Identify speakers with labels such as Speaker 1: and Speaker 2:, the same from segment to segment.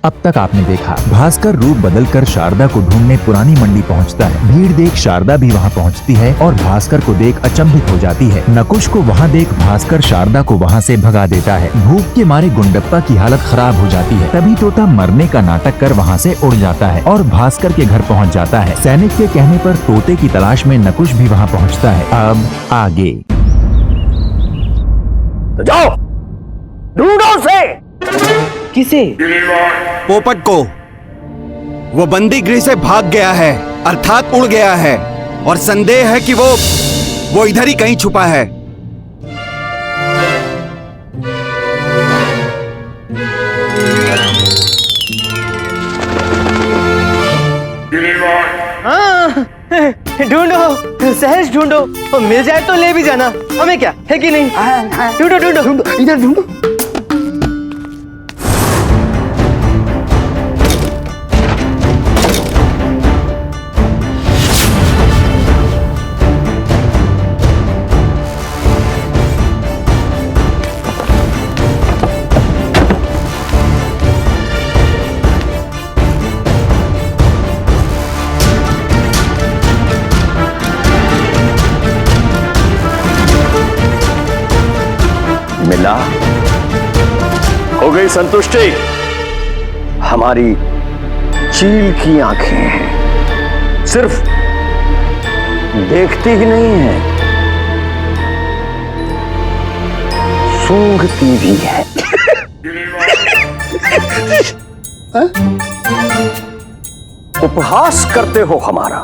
Speaker 1: अब तक आपने देखा, भास्कर रूप बदलकर शारदा को ढूंढने पुरानी मंडी पहुंचता है। भीड़ देख शारदा भी वहां पहुंचती है और भास्कर को देख अचंभित हो जाती है। नकुश को वहां देख भास्कर शारदा को वहां से भगा देता है। भूख के मारे गुंडप्पा की हालत खराब हो जाती है। तभी तोता मरने का नाटक कर वहां से उड़ जाता है और भास्कर के घर पहुँच जाता है। सैनिक के कहने पर तोते की तलाश में नकुश भी वहाँ पहुँचता है। अब आगे
Speaker 2: तो जाओ, ढूंढो उसे।
Speaker 3: किसे?
Speaker 4: पोपट को। वो बंदी गृह से भाग गया है, अर्थात उड़ गया है, और संदेह है कि वो इधर ही कहीं छुपा है।
Speaker 3: हाँ, ढूंढो, सहज ढूंढो, और मिल जाए तो ले भी जाना, हमें क्या है कि नहीं? ढूंढो ढूंढो ढूंढो, इधर ढूंढो।
Speaker 2: मिला? हो गई संतुष्टि? हमारी चील की आंखें हैं, सिर्फ देखती ही नहीं है, सूंघती भी है। उपहास करते हो हमारा।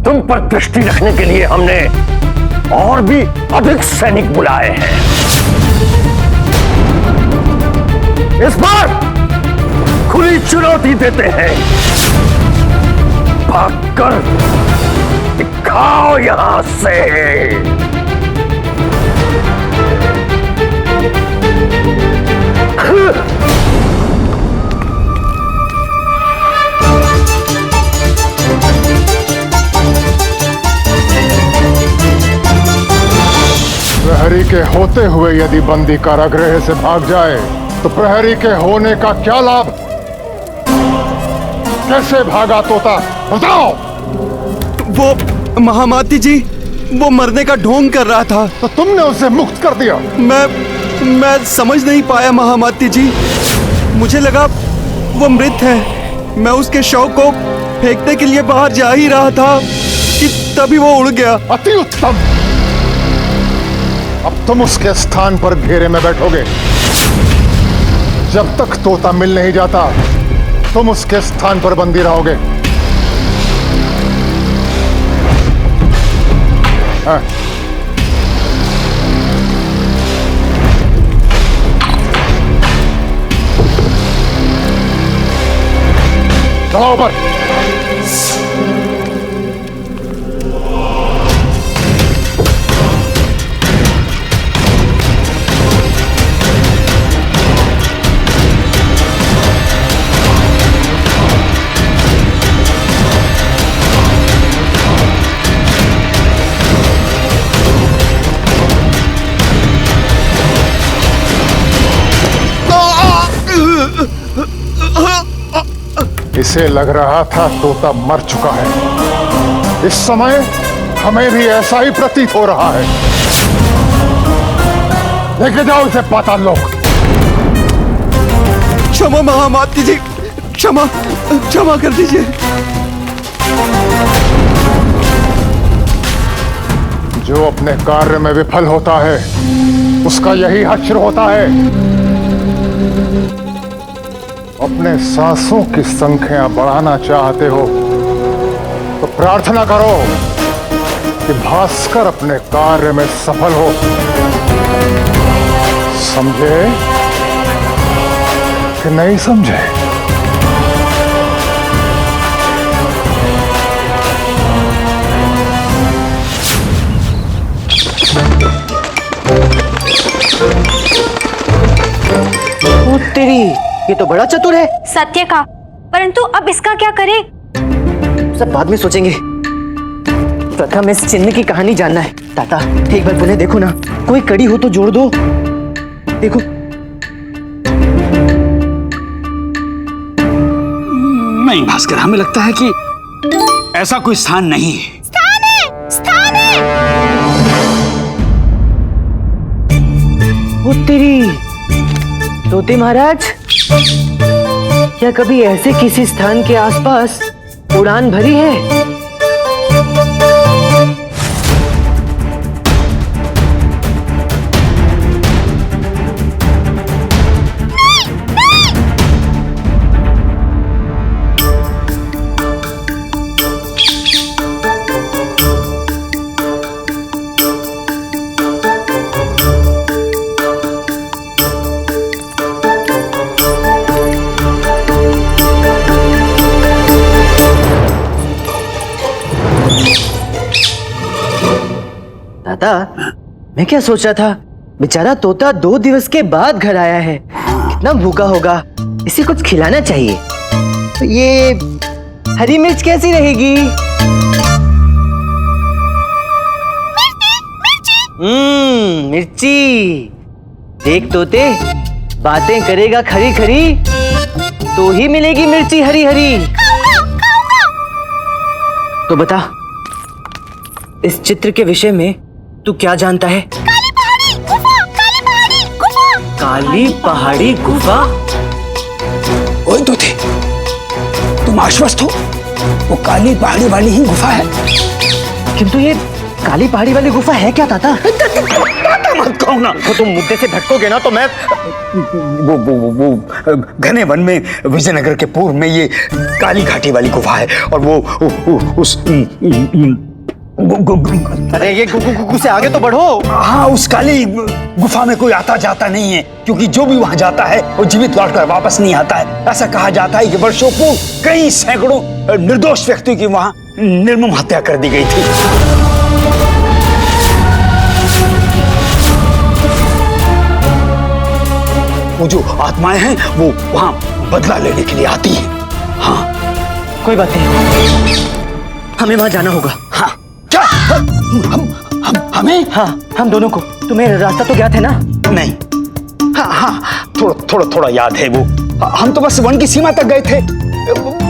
Speaker 2: तुम पर दृष्टि रखने के लिए हमने और भी अधिक सैनिक बुलाए हैं। इस बार खुली चुनौती देते हैं, भागकर दिखाओ यहां से।
Speaker 5: प्रहरी के होते हुए यदि बंदी कारागृह से भाग जाए तो प्रहरी के होने का क्या लाभ? कैसे भागा तोता, बताओ।
Speaker 4: वो महामाती जी, वो मरने का ढोंग कर रहा था।
Speaker 5: तो तुमने उसे मुक्त कर दिया?
Speaker 4: मैं समझ नहीं पाया महामाती जी। मुझे लगा वो मृत है। मैं उसके शव को फेंकने के लिए बाहर जा ही रहा था कि तभी वो उड़ गया।
Speaker 5: अति उत्तम। अब तुम उसके स्थान पर घेरे में बैठोगे। जब तक तोता मिल नहीं जाता तुम उसके स्थान पर बंदी रहोगे। हाँ। चलो ऊपर। इसे लग रहा था तोता मर चुका है। इस समय हमें भी ऐसा ही प्रतीत हो रहा है। लेके जाओ इसे पाताल लोक।
Speaker 4: क्षमा महामाती जी, क्षमा कर दीजिए।
Speaker 5: जो अपने कार्य में विफल होता है उसका यही हश्र होता है। अपने सांसों की संख्या बढ़ाना चाहते हो तो प्रार्थना करो कि भास्कर अपने कार्य में सफल हो। समझे कि नहीं समझे?
Speaker 3: ओ तेरी, ये तो बड़ा चतुर है।
Speaker 6: सत्य का, परंतु अब इसका क्या करें?
Speaker 3: सब बाद में सोचेंगे। प्रथम इस चिन्ह की कहानी जानना है। ताता, एक बार पुनः देखो ना, कोई कड़ी हो तो जोड़ दो। देखो।
Speaker 7: नहीं भास्कर, हमें लगता है कि ऐसा कोई स्थान नहीं है।
Speaker 3: ओ तेरी तोते महाराज, क्या कभी ऐसे किसी स्थान के आसपास उड़ान भरी है? दादा, मैं क्या सोचा था, बेचारा तोता 2 दिवस के बाद घर आया है, कितना भूखा होगा, इसे कुछ खिलाना चाहिए। तो ये हरी मिर्च कैसी रहेगी? मिर्ची। देख तोते, बातें करेगा खरी खरी तो ही मिलेगी मिर्ची हरी हरी। तो बता, इस चित्र के विषय में तू क्या जानता है? काली पहाड़ी गुफा।
Speaker 7: ओए तोते, तुम आश्वस्त हो? वो काली पहाड़ी वाली ही गुफा है।
Speaker 3: किंतु ये काली पहाड़ी वाली गुफा है क्या ताता?
Speaker 7: मत कहो ना,
Speaker 3: तो तुम मुद्दे से भटकोगे ना तो मैं
Speaker 7: वो घने वन में विजयनगर के पूर्व में ये काली घाटी वाली गुफा है और वो उस
Speaker 3: अरे ये गु से आगे तो बढ़ो।
Speaker 7: हाँ, उस काली गुफा में कोई आता जाता नहीं है, क्योंकि जो भी वहां जाता है वो जीवित लौटकर वापस नहीं आता है। ऐसा कहा जाता है कि वर्षों पूर्व कई सैकड़ों निर्दोष व्यक्तियों की वहां निर्मम हत्या कर दी गई थी। वो जो आत्माएं हैं वो वहां बदला लेने के लिए आती हैं। हाँ,
Speaker 3: कोई बात नहीं, हमें वहां जाना होगा।
Speaker 7: हाँ, क्या हमें?
Speaker 3: हाँ, हम दोनों को। तुम्हें रास्ता तो ज्ञात है ना?
Speaker 7: नहीं। हाँ, थोड़ा याद है वो। हम तो बस वन की सीमा तक गए थे,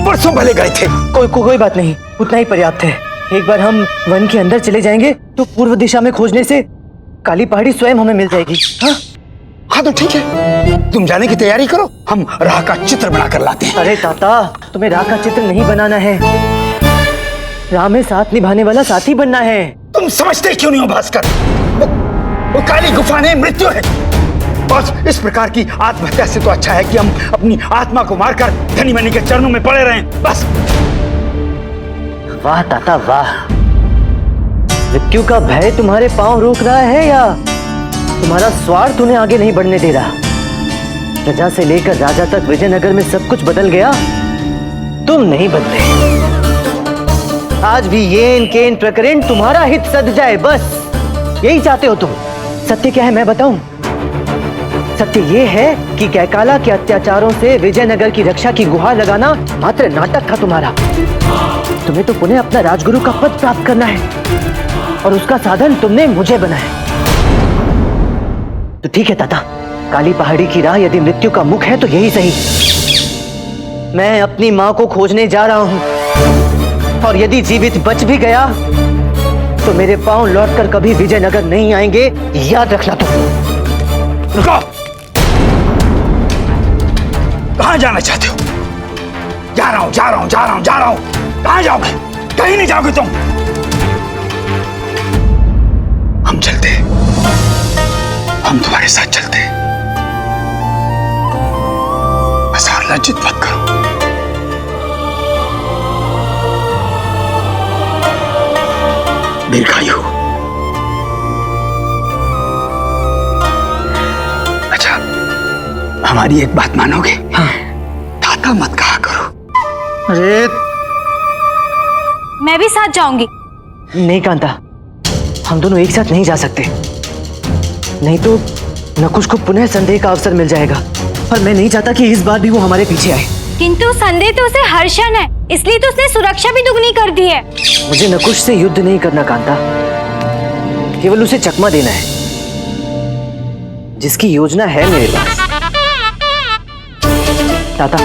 Speaker 7: बरसों पहले गए थे।
Speaker 3: कोई बात नहीं, उतना ही पर्याप्त है। एक बार हम वन के अंदर चले जाएंगे तो पूर्व दिशा में खोजने से काली पहाड़ी स्वयं हमें मिल जाएगी।
Speaker 7: हाँ तो ठीक है, तुम जाने की तैयारी करो, हम राह का चित्र बनाकर लाते हैं।
Speaker 3: अरे ताता, तुम्हें राह का चित्र नहीं बनाना है, राह में साथ निभाने वाला साथी बनना है।
Speaker 7: तुम समझते क्यों नहीं हो भास्कर? वो काली गुफा ने मृत्यु है, और इस प्रकार की आत्महत्या से तो अच्छा है कि हम अपनी आत्मा को मारकर धनी मनी के चरणों में पड़े रहें, बस।
Speaker 3: वाह ताता वाह, मृत्यु का भय तुम्हारे पांव रोक रहा है या तुम्हारा स्वार्थ उन्हें आगे नहीं बढ़ने दे रहा? प्रजा से लेकर राजा तक विजयनगर में सब कुछ बदल गया, तुम नहीं बदले। आज भी येन केन प्रकरण तुम्हारा हित सध जाए, बस यही चाहते हो तुम। सत्य क्या है मैं बताऊं? सत्य ये है कि कैकाला के अत्याचारों से विजयनगर की रक्षा की गुहार लगाना मात्र नाटक था तुम्हारा। तुम्हें तो पुनः अपना राजगुरु का पद प्राप्त करना है और उसका साधन तुमने मुझे बनाया। तो ठीक है ताता, काली पहाड़ी की राह यदि मृत्यु का मुख है तो यही सही। मैं अपनी माँ को खोजने जा रहा हूँ, और यदि जीवित बच भी गया तो मेरे पांव लौटकर कभी विजयनगर नहीं आएंगे, याद रखना तुम।
Speaker 7: रुको, कहाँ जाना चाहते हो? जा रहा हूँ। कहाँ जाओगे? कहीं नहीं जाओगे तुम। हम चलते हैं, हम तुम्हारे साथ चलते हैं, बस और लज्जित मत करो। दीर्घायु। अच्छा, हमारी एक बात मानोगे?
Speaker 3: हाँ।
Speaker 7: ताता मत कहा करो।
Speaker 3: अरे
Speaker 6: मैं भी साथ जाऊंगी।
Speaker 3: नहीं कांता, हम दोनों एक साथ नहीं जा सकते, नहीं तो नकुश को पुनः संदेह का अवसर मिल जाएगा, और मैं नहीं चाहता कि इस बार भी वो हमारे पीछे आए।
Speaker 6: किंतु संदेह तो उसे हर्षण है, इसलिए तो उसने सुरक्षा भी दुगनी कर दी है।
Speaker 3: मुझे नकुश से युद्ध नहीं करना कांता, केवल उसे चकमा देना है। जिसकी योजना है मेरे पास। ताता,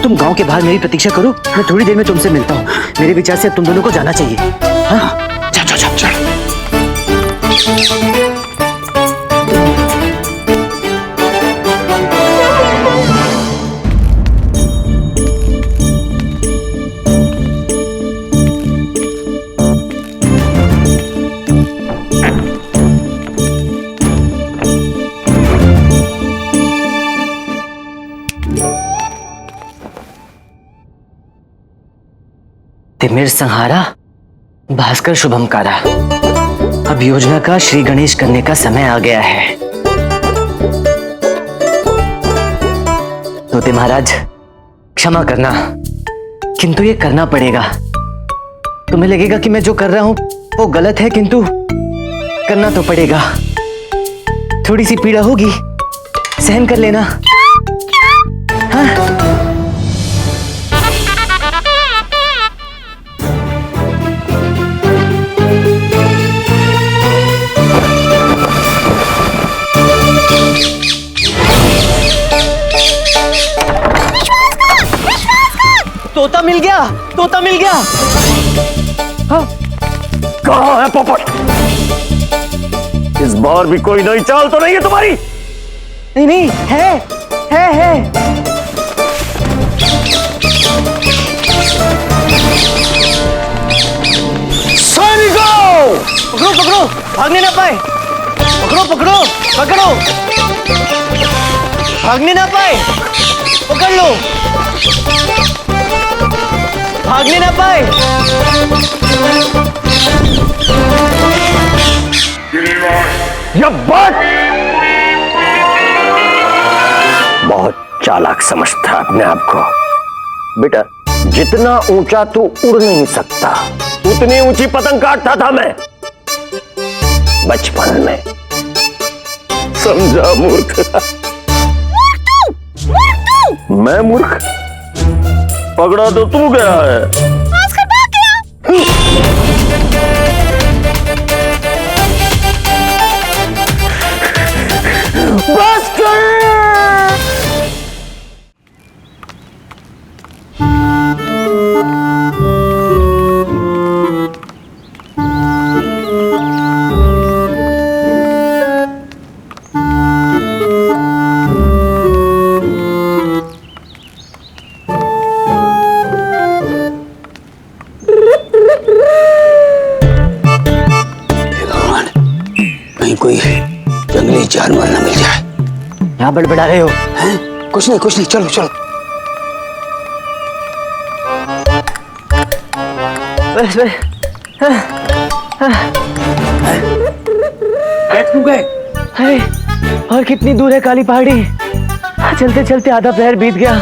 Speaker 3: तुम गांव के बाहर मेरी प्रतीक्षा करो, मैं थोड़ी देर में तुमसे मिलता हूँ। मेरे विचार से अब तुम दोनों को जाना चाहिए। हाँ?
Speaker 7: चल चल चल चल।
Speaker 3: तिमिर संहारा, भास्कर शुभमकारा। अब योजना का श्री गणेश करने का समय आ गया है। तोते महाराज, क्षमा करना, किंतु ये करना पड़ेगा। तुम्हें लगेगा कि मैं जो कर रहा हूं वो गलत है, किंतु करना तो पड़ेगा। थोड़ी सी पीड़ा होगी, सहन कर लेना। हाँ? तोता मिल गया, तोता मिल गया। हाँ?
Speaker 2: कहाँ है पोपट? इस बार भी कोई नई चाल तो नहीं है तुम्हारी?
Speaker 3: नहीं नहीं, है।
Speaker 2: सैनिकों!
Speaker 3: पकड़ो पकड़ो, भागने ना पाए। पकड़ो पकड़ो पकड़ो, भागने ना पाए। पकड़ लो, भागने ना पाए।
Speaker 2: यह बात बहुत चालाक समझता है अपने आप को। बेटा, जितना ऊंचा तू उड़ नहीं सकता, उतनी ऊंची पतंग काटता था मैं बचपन में। समझा मूर्ख? मैं मूर्ख? पकड़ा तो तू गया है।
Speaker 6: भास्कर भाग गया।
Speaker 2: भास्कर!
Speaker 7: कोई जंगली जानवर न मिल जाए।
Speaker 3: यहाँ बड़बड़ा रहे हो?
Speaker 7: हैं? कुछ नहीं, चलो चलो।
Speaker 3: बस
Speaker 7: तू गए?
Speaker 3: अरे, और कितनी दूर है काली पहाड़ी? चलते चलते आधा पैर बीत गया।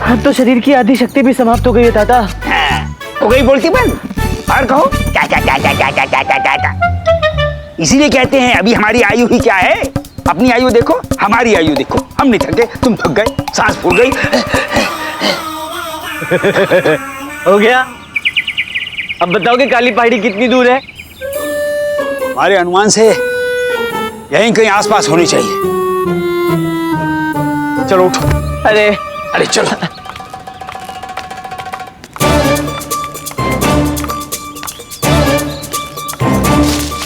Speaker 3: अब तो शरीर की आधी शक्ति भी समाप्त हो गई है ताता।
Speaker 7: हो गई बोलती बंद। और कहो टा। इसीलिए कहते हैं अभी हमारी आयु ही क्या है। अपनी आयु देखो, हमारी आयु देखो। हम नहीं थके, तुम थक गए, सांस फूल गई।
Speaker 3: हो गया। अब बताओ कि काली पहाड़ी कितनी दूर है?
Speaker 7: हमारे अनुमान से यहीं कहीं आसपास होनी चाहिए। चलो उठो।
Speaker 3: अरे
Speaker 7: चलो।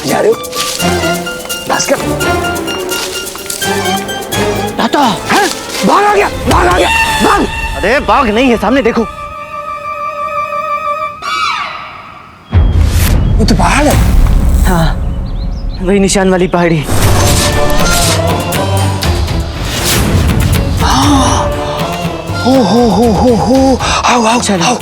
Speaker 7: जा रहे हो भास्कर?
Speaker 3: ताता,
Speaker 7: हैं? भाग आ गया। भाग।
Speaker 3: अरे बाघ नहीं है, सामने देखो।
Speaker 7: वो तो पहाड़ है।
Speaker 3: हाँ, वही निशान वाली पहाड़ी।
Speaker 7: हो। आओ चलो।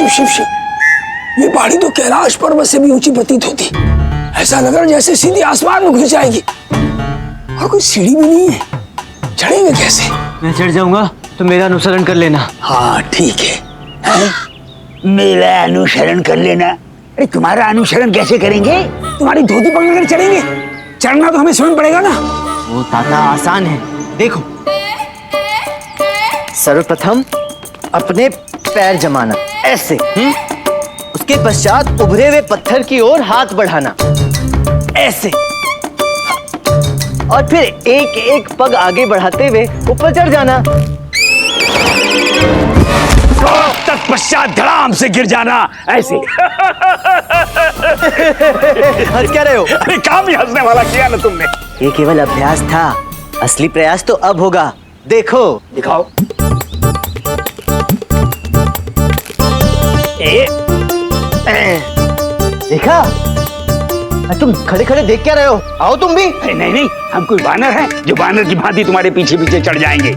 Speaker 7: शिव। ये पहाड़ी तो कैलाश पर्वत से भी ऊंची प्रतीत होती। ऐसा लग रहा जैसे सीधी आसमान में घुस जाएगी। और कोई सीढ़ी भी नहीं है, चढ़ेंगे कैसे?
Speaker 3: मैं चढ़ जाऊंगा तो मेरा अनुसरण कर लेना।
Speaker 7: हाँ ठीक है? मेरा अनुसरण कर लेना। अरे तुम्हारा अनुसरण कैसे करेंगे? तुम्हारी धोती पकड़ कर चढ़ेंगे। चढ़ना तो हमें स्वयं पड़ेगा ना।
Speaker 3: वो ताता आसान है, देखो। सर्वप्रथम अपने पैर जमाना ऐसे, उसके पश्चात उभरे हुए पत्थर की ओर हाथ बढ़ाना ऐसे, और फिर एक एक पग आगे बढ़ाते हुए ऊपर चढ़ जाना।
Speaker 7: तत्पश्चात धड़ाम से गिर जाना ऐसे।
Speaker 3: हंस क्या रहे हो?
Speaker 7: अरे काम ही हंसने वाला किया ना तुमने।
Speaker 3: ये केवल अभ्यास था, असली प्रयास तो अब होगा। देखो,
Speaker 7: दिखाओ।
Speaker 3: देखा? तुम खड़े खड़े देख क्या रहे हो? आओ तुम भी।
Speaker 7: अरे नहीं नहीं, हम कोई वानर हैं जो वानर की भांति तुम्हारे पीछे पीछे चढ़ जाएंगे।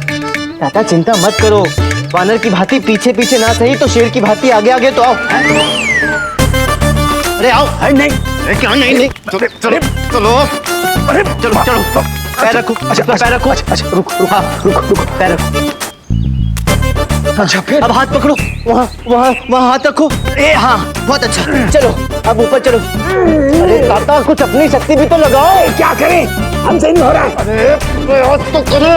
Speaker 3: ताता चिंता मत करो, वानर की भांति पीछे पीछे ना सही तो शेर की भांति आगे आगे तो आओ। अरे आओ।
Speaker 7: अरे नहीं, अरे क्या नहीं, चलो चलो चलो, अरे
Speaker 3: चलो चलो, पैर रखो। अच्छा पैर रखो।
Speaker 7: अच्छा रुक रुक, हाँ रुक रुक,
Speaker 3: पैर रखो।
Speaker 7: अच्छा फिर
Speaker 3: अब हाथ पकड़ो, वहाँ वहाँ वहाँ हाथ रखो। हाँ बहुत अच्छा, चलो अब ऊपर चलो। अरे ताता कुछ अपनी शक्ति भी तो लगाओ।
Speaker 7: क्या करें, हमसे नहीं हो रहा है। अरे प्रयास तो करो।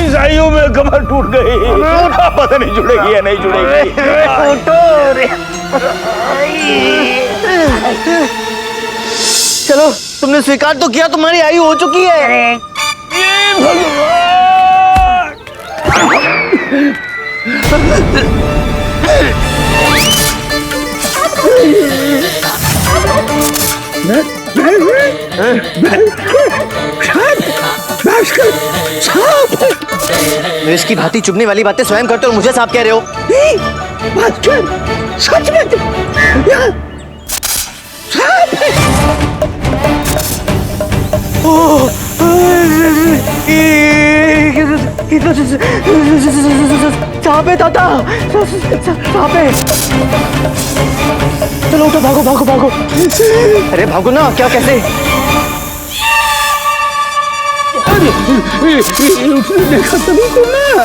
Speaker 7: ईसाइयों में कमर टूट गई, पता नहीं जुड़ेगी या नहीं जुड़ेगी।
Speaker 3: चलो तुमने स्वीकार तो किया, तुम्हारी आयु हो चुकी है। मेष की भांति चुभने वाली बातें स्वयं करते हो, मुझे सांप कह रहे हो।
Speaker 7: सच में
Speaker 3: सांप है ताता, सांप है। चलो उठो, भागो भागो भागो। अरे भागो ना, क्या कैसे?
Speaker 7: देखा तभी तो ना।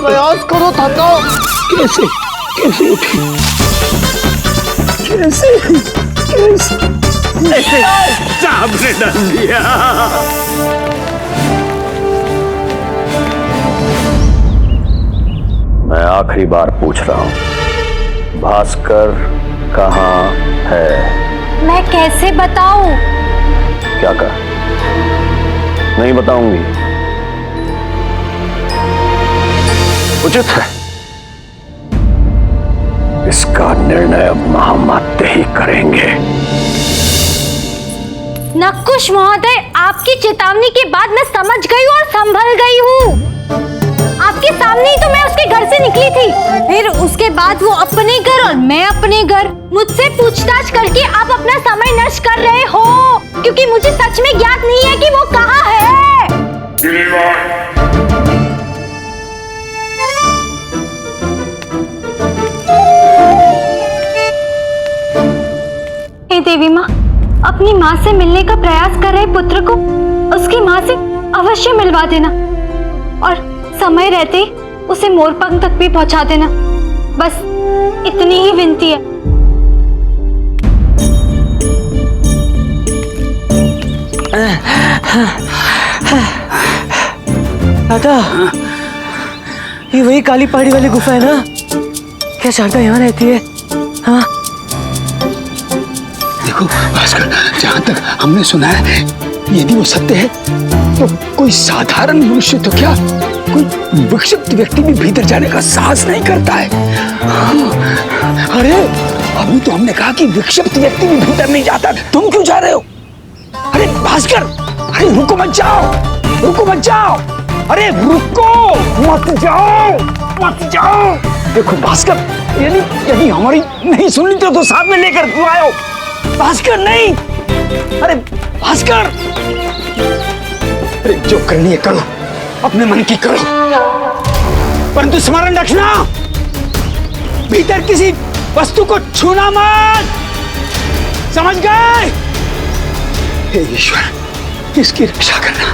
Speaker 3: प्रयास करो ताता।
Speaker 7: कैसे कैसे उठी, कैसे कैसे
Speaker 3: ऐसे
Speaker 7: सांप ने डाल दिया।
Speaker 2: मैं आखिरी बार पूछ रहा हूं, भास्कर कहाँ है?
Speaker 6: मैं कैसे बताऊं?
Speaker 2: क्या कहा? नहीं बताऊंगी। उचित है, इसका निर्णय अब महामात्य ही करेंगे।
Speaker 6: नकुश महोदय, आपकी चेतावनी के बाद मैं समझ गई और संभल गई हूँ। आपके सामने ही तो मैं उसके घर से निकली थी, फिर उसके बाद वो अपने घर और मैं अपने घर। मुझसे पूछताछ करके आप अपना समय नष्ट कर रहे हो, क्योंकि मुझे सच में ज्ञात नहीं है कि वो कहाँ है। हे देवी माँ, अपनी माँ से मिलने का प्रयास कर रहे पुत्र को उसकी माँ से अवश्य मिलवा देना, और समय रहते ही उसे मोरपंख तक भी पहुंचा देना। बस इतनी ही विनती है।
Speaker 3: दादा, ये वही काली पहाड़ी वाली गुफा है ना? क्या शारदा यहाँ रहती है? हाँ
Speaker 7: देखो भास्कर, जहाँ तक हमने सुना है, यदि वो सत्य है तो कोई साधारण मनुष्य तो क्या, कोई विक्षिप्त व्यक्ति भी भीतर जाने का साहस नहीं करता है। अरे अभी तो हमने कहा कि विक्षिप्त व्यक्ति भी भीतर नहीं जाता, तुम क्यों जा रहे हो? अरे भास्कर, अरे रुको मत जाओ, रुको मत जाओ, अरे रुको मत जाओ, मत जाओ। देखो भास्कर, यदि हमारी नहीं सुननी तो साथ में लेकर क्यों आए हो? भास्कर नहीं, अरे भास्कर। अरे जो करनी है करो, अपने मन की करो, परंतु स्मरण रखना भीतर किसी वस्तु को छूना मत, समझ गए? हे ईश्वर, इसकी रक्षा करना।